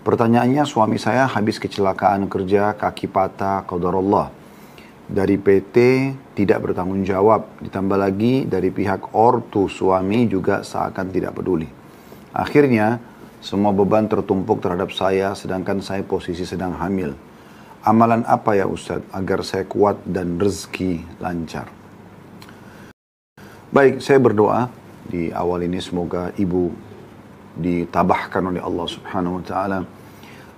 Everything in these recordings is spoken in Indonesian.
Pertanyaannya, suami saya habis kecelakaan kerja, kaki patah, qadarullah. Dari PT tidak bertanggung jawab, ditambah lagi dari pihak ortu suami juga seakan tidak peduli. Akhirnya, semua beban tertumpuk terhadap saya, sedangkan saya posisi sedang hamil. Amalan apa ya Ustadz agar saya kuat dan rezeki lancar? Baik, saya berdoa di awal ini semoga ibu ditabahkan oleh Allah Subhanahu wa taala,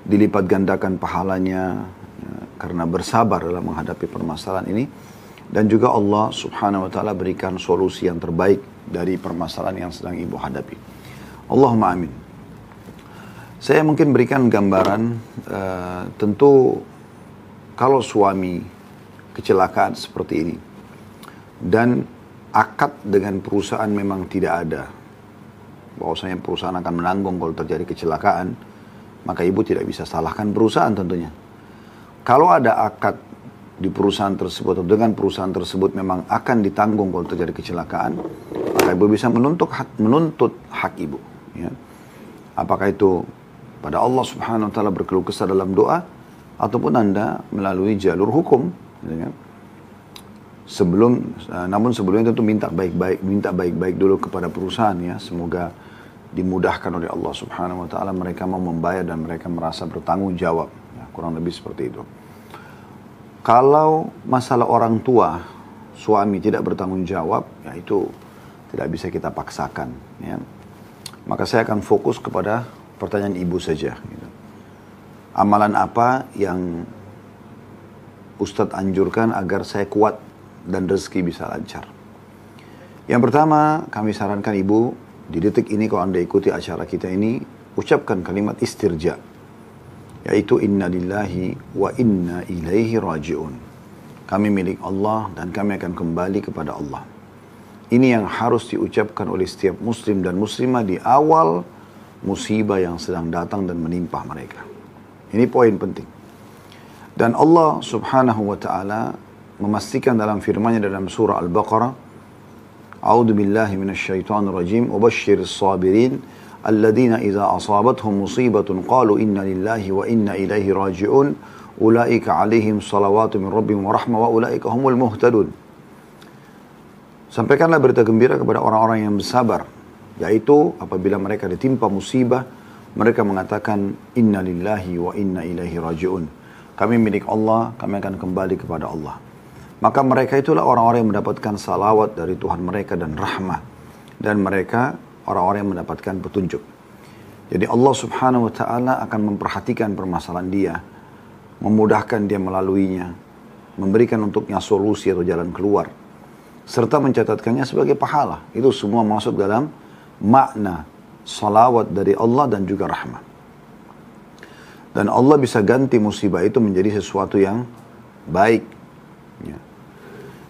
dilipat gandakan pahalanya karena bersabar dalam menghadapi permasalahan ini, dan juga Allah Subhanahu wa taala berikan solusi yang terbaik dari permasalahan yang sedang ibu hadapi. Allahumma amin. Saya mungkin berikan gambaran, tentu kalau suami kecelakaan seperti ini dan akad dengan perusahaan memang tidak ada, bahwasanya perusahaan akan menanggung kalau terjadi kecelakaan, maka ibu tidak bisa salahkan perusahaan tentunya. Kalau ada akad di perusahaan tersebut atau dengan perusahaan tersebut memang akan ditanggung kalau terjadi kecelakaan, maka ibu bisa menuntut hak ibu. Ya. Apakah itu pada Allah Subhanahu wa taala berkeluh kesah dalam doa, ataupun Anda melalui jalur hukum. Ya. Namun sebelumnya tentu minta baik-baik dulu kepada perusahaan, ya. Semoga dimudahkan oleh Allah Subhanahu wa taala, mereka mau membayar dan mereka merasa bertanggung jawab. Ya, kurang lebih seperti itu. Kalau masalah orang tua, suami tidak bertanggung jawab, ya itu tidak bisa kita paksakan. Ya. Maka saya akan fokus kepada pertanyaan ibu saja. Gitu. Amalan apa yang Ustadz anjurkan agar saya kuat dan rezeki bisa lancar? Yang pertama, kami sarankan ibu, di detik ini kalau Anda ikuti acara kita ini, ucapkan kalimat istirja, yaitu inna lillahi wa inna ilaihi raji'un. Kami milik Allah dan kami akan kembali kepada Allah. Ini yang harus diucapkan oleh setiap muslim dan muslimah di awal musibah yang sedang datang dan menimpa mereka. Ini poin penting. Dan Allah Subhanahu wa taala memastikan dalam firman-Nya dalam surah Al-Baqarah, A'udzu billahi minasyaitonir rajim, wa basyyiris sabirin alladzina idza asabathum musibatun qalu inna lillahi wa inna ilaihi raji'un ulaika 'alaihim shalawatu min rabbihim wa rahmah wa ulaika humul muhtadun. Sampaikanlah berita gembira kepada orang-orang yang bersabar, yaitu apabila mereka ditimpa musibah, mereka mengatakan inna lillahi wa inna ilaihi raji'un. Kami milik Allah, kami akan kembali kepada Allah. Maka mereka itulah orang-orang yang mendapatkan salawat dari Tuhan mereka dan rahmah. Dan mereka orang-orang yang mendapatkan petunjuk. Jadi Allah Subhanahu wa taala akan memperhatikan permasalahan dia, memudahkan dia melaluinya, memberikan untuknya solusi atau jalan keluar, serta mencatatkannya sebagai pahala. Itu semua masuk dalam makna salawat dari Allah dan juga rahmah. Dan Allah bisa ganti musibah itu menjadi sesuatu yang baik. Ya.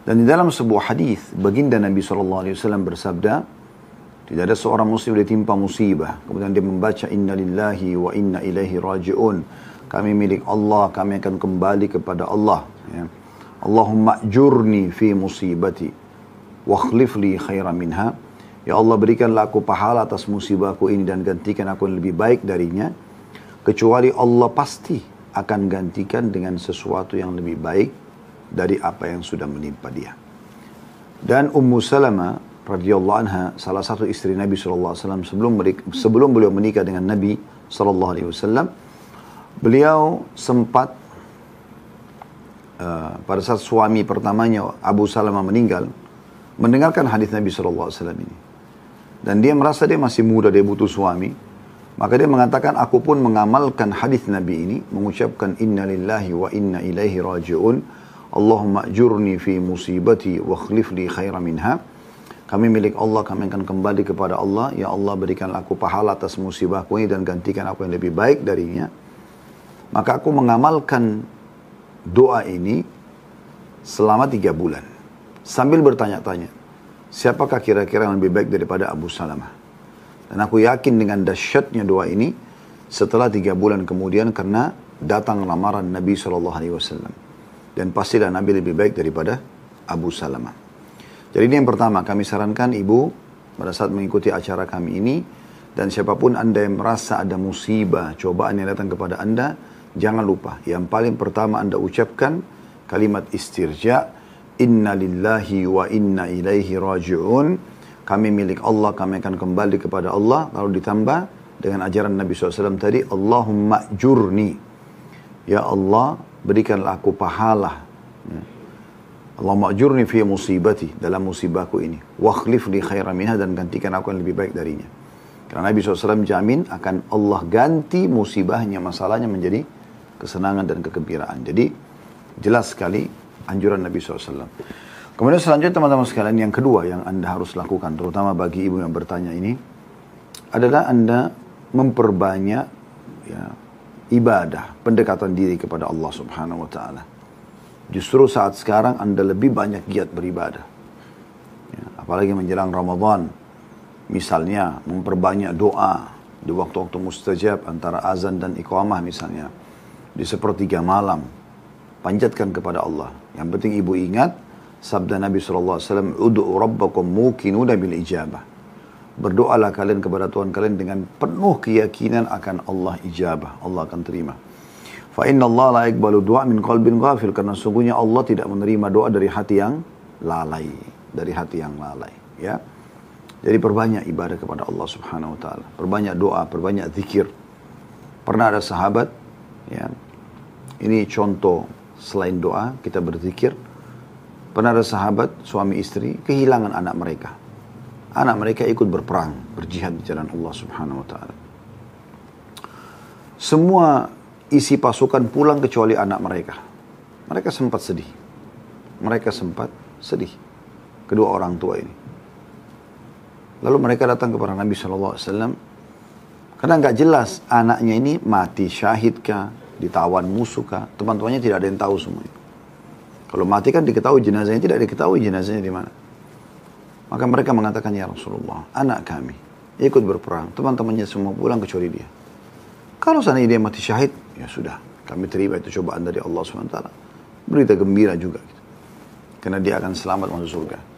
Dan di dalam sebuah hadis, baginda Nabi SAW bersabda, tidak ada seorang muslim ditimpa musibah, kemudian dia membaca inna lillahi wa inna ilaihi raji'un. Kami milik Allah, kami akan kembali kepada Allah. Ya. Allahumma ajurni fi musibati wa akhlif li khairan minha. Ya Allah, berikanlah aku pahala atas musibahku ini dan gantikan aku yang lebih baik darinya. Kecuali Allah pasti akan gantikan dengan sesuatu yang lebih baik dari apa yang sudah menimpa dia. Dan Ummu Salamah radhiyallahu anha, salah satu istri Nabi SAW sebelum beliau menikah dengan Nabi SAW, beliau sempat pada saat suami pertamanya Abu Salamah meninggal, mendengarkan hadis Nabi SAW ini. Dan dia merasa dia masih muda, dia butuh suami. Maka dia mengatakan, aku pun mengamalkan hadis Nabi ini, mengucapkan inna lillahi wa inna ilaihi raji'un. Allahumma ajurni fi musibati wa akhlif li khairan minha. Kami milik Allah, kami akan kembali kepada Allah. Ya Allah, berikanlah aku pahala atas musibahku ini dan gantikan aku yang lebih baik darinya. Maka aku mengamalkan doa ini selama 3 bulan. Sambil bertanya-tanya, siapakah kira-kira yang lebih baik daripada Abu Salamah? Dan aku yakin dengan dahsyatnya doa ini, setelah 3 bulan kemudian karena datang lamaran Nabi SAW. Dan pastilah Nabi lebih baik daripada Abu Salamah. Jadi ini yang pertama, kami sarankan ibu pada saat mengikuti acara kami ini, Dan siapapun Anda yang merasa ada musibah, cobaan yang datang kepada Anda, jangan lupa. Yang paling pertama Anda ucapkan kalimat istirja. Inna lillahi wa inna ilaihi raji'un. Kami milik Allah, kami akan kembali kepada Allah. Lalu ditambah dengan ajaran Nabi SAW tadi, Allahumma jurni. Ya Allah, berikanlah aku pahala. Allahumma ajurni fi musibati, dalam musibahku ini. Wakhlif li khairan minha, dan gantikan aku yang lebih baik darinya. Karena Nabi SAW jamin akan Allah ganti musibahnya, masalahnya menjadi kesenangan dan kegembiraan. Jadi jelas sekali anjuran Nabi SAW. Kemudian selanjutnya teman-teman sekalian, yang kedua yang Anda harus lakukan, terutama bagi ibu yang bertanya ini, adalah Anda memperbanyak ya, ibadah, pendekatan diri kepada Allah Subhanahu wa Ta'ala. Justru saat sekarang Anda lebih banyak giat beribadah. Ya, apalagi menjelang Ramadan. Misalnya memperbanyak doa di waktu-waktu mustajab antara azan dan iqamah misalnya. Di sepertiga malam. Panjatkan kepada Allah. Yang penting ibu ingat sabda Nabi SAW, Udu'u rabbakum mukinuna bil ijabah. Berdoalah kalian kepada Tuhan kalian dengan penuh keyakinan akan Allah ijabah. Allah akan terima. Fa inna Allah la yaqbalu du'a min qalbin ghafil. Karena sungguhnya Allah tidak menerima doa dari hati yang lalai. Dari hati yang lalai. Ya. Jadi perbanyak ibadah kepada Allah Subhanahu wa Ta'ala. Perbanyak doa, perbanyak zikir. Pernah ada sahabat, ya, ini contoh selain doa, kita berzikir. Pernah ada sahabat, suami istri, kehilangan anak mereka. Anak mereka ikut berperang, berjihad di jalan Allah Subhanahu wa Ta'ala. Semua isi pasukan pulang kecuali anak mereka. Mereka sempat sedih. Mereka sempat sedih. Kedua orang tua ini. Lalu mereka datang kepada Nabi SAW. Karena nggak jelas anaknya ini mati syahid kah, ditawan musuh kah. Teman-temannya tidak ada yang tahu semuanya. Kalau mati kan diketahui jenazahnya, tidak diketahui jenazahnya di mana. Maka mereka mengatakan, ya Rasulullah, anak kami ikut berperang. Teman-temannya semua pulang kecuali dia. Kalau seandainya dia mati syahid, ya sudah. Kami terima itu cobaan dari Allah SWT. Berita gembira juga. Gitu. Karena dia akan selamat masuk surga.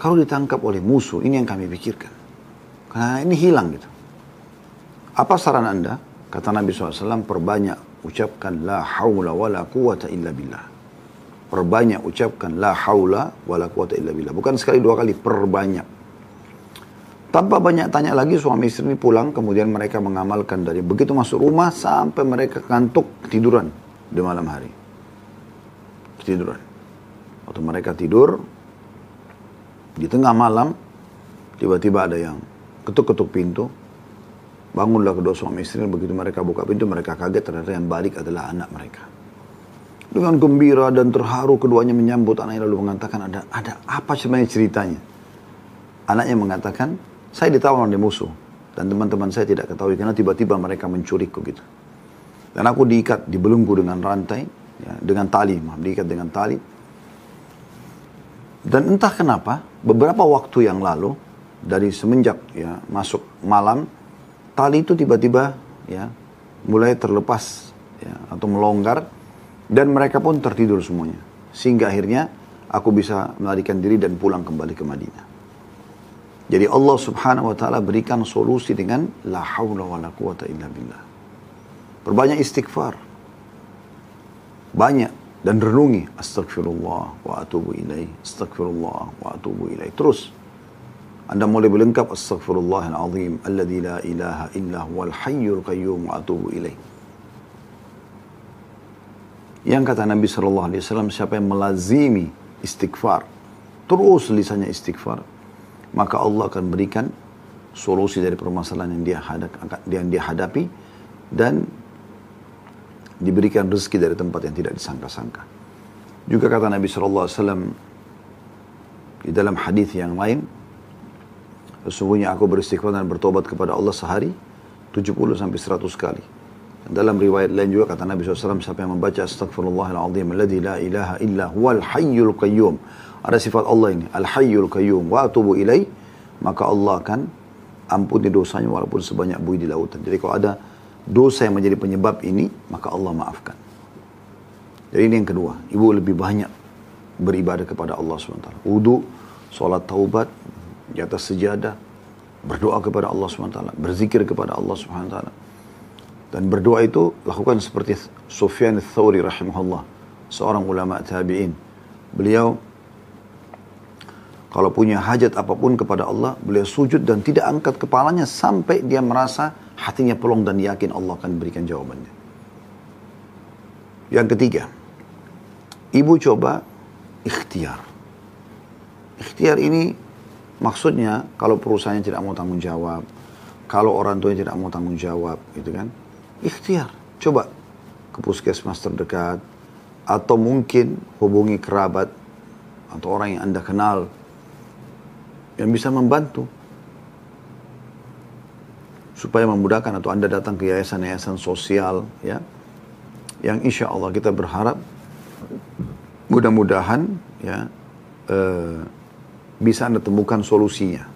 Kalau ditangkap oleh musuh, ini yang kami pikirkan. Karena ini hilang gitu. Apa saran Anda? Kata Nabi SAW, perbanyak ucapkan la haula wa la quwata illa billah. Perbanyak ucapkan la haula wa la quwata illa billah. Bukan sekali dua kali, perbanyak. Tanpa banyak tanya lagi, suami istri ini pulang, kemudian mereka mengamalkan dari begitu masuk rumah sampai mereka kantuk ketiduran di malam hari. Ketiduran. Waktu mereka tidur, di tengah malam, tiba-tiba ada yang ketuk-ketuk pintu. Bangunlah kedua suami istri, begitu mereka buka pintu, mereka kaget ternyata yang balik adalah anak mereka. Dengan gembira dan terharu, keduanya menyambut anaknya lalu mengatakan, ada apa sebenarnya ceritanya? Anaknya mengatakan, saya ditawan oleh musuh. Dan teman-teman saya tidak ketahui, karena tiba-tiba mereka mencurigku gitu. Dan aku diikat, dibelenggu dengan rantai, ya, dengan tali, diikat dengan tali. Dan entah kenapa, beberapa waktu yang lalu, dari semenjak ya masuk malam, tali itu tiba-tiba ya mulai terlepas ya, atau melonggar, dan mereka pun tertidur semuanya. Sehingga akhirnya aku bisa melarikan diri dan pulang kembali ke Madinah. Jadi Allah Subhanahu wa Ta'ala berikan solusi dengan la haula wa la quwata illa billah. Perbanyak istighfar. Banyak. Dan renungi, astagfirullah wa atubu ilaih, astagfirullah wa atubu ilaih. Terus, Anda mulai berlengkap, astagfirullahaladzim, alladzi la ilaha illa huwal hayyul qayyum wa atubu ilaih. Yang kata Nabi SAW, siapa yang melazimi istighfar, terus lisannya istighfar, maka Allah akan berikan solusi dari permasalahan yang dia hadapi, dan diberikan rezeki dari tempat yang tidak disangka-sangka. Juga kata Nabi SAW di dalam hadis yang lain, sesungguhnya aku beristighfar dan bertobat kepada Allah sehari 70 sampai 100 kali. Dan dalam riwayat lain juga kata Nabi SAW, siapa yang membaca astagfirullahaladzim alladzi la ilaha illa huwal hayyul qayyum, ada sifat Allah ini, al hayyul qayyum wa atubu ilaih, maka Allah akan ampuni dosanya walaupun sebanyak buih di lautan. Jadi kalau ada dosa yang menjadi penyebab ini, maka Allah maafkan. Jadi ini yang kedua, ibu lebih banyak beribadah kepada Allah SWT. Wudu, sholat taubat, di atas sejadah, berdoa kepada Allah SWT, berzikir kepada Allah SWT. Dan berdoa itu lakukan seperti Sufyan ats-Tsauri rahimahullah, seorang ulama tabi'in. Beliau kalau punya hajat apapun kepada Allah, beliau sujud dan tidak angkat kepalanya sampai dia merasa hatinya pelong dan yakin Allah akan berikan jawabannya. Yang ketiga, ibu coba ikhtiar. Ikhtiar ini maksudnya kalau perusahaannya tidak mau tanggung jawab, kalau orang tuanya tidak mau tanggung jawab, gitu kan? Ikhtiar, coba ke puskesmas terdekat, atau mungkin hubungi kerabat atau orang yang Anda kenal yang bisa membantu supaya memudahkan, atau Anda datang ke yayasan-yayasan sosial, ya, yang insya Allah kita berharap mudah-mudahan ya bisa Anda temukan solusinya,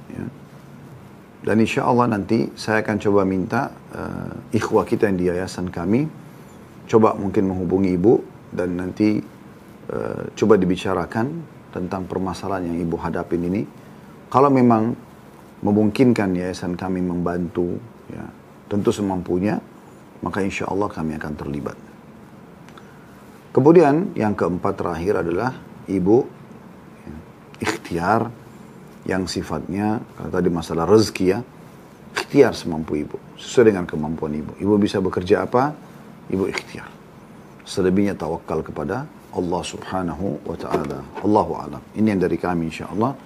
ya. Dan insya Allah nanti saya akan coba minta ikhwah kita yang di yayasan kami coba mungkin menghubungi ibu dan nanti coba dibicarakan tentang permasalahan yang ibu hadapin ini. Kalau memang memungkinkan yayasan kami membantu, ya, tentu semampunya, maka insya Allah kami akan terlibat. Kemudian yang keempat terakhir adalah ibu ya, ikhtiar yang sifatnya, kalau tadi masalah rezeki ya, ikhtiar semampu ibu, sesuai dengan kemampuan ibu. Ibu bisa bekerja apa? Ibu ikhtiar. Selebihnya tawakal kepada Allah subhanahu wa ta'ala. Allahu a'lam. Ini yang dari kami insya Allah.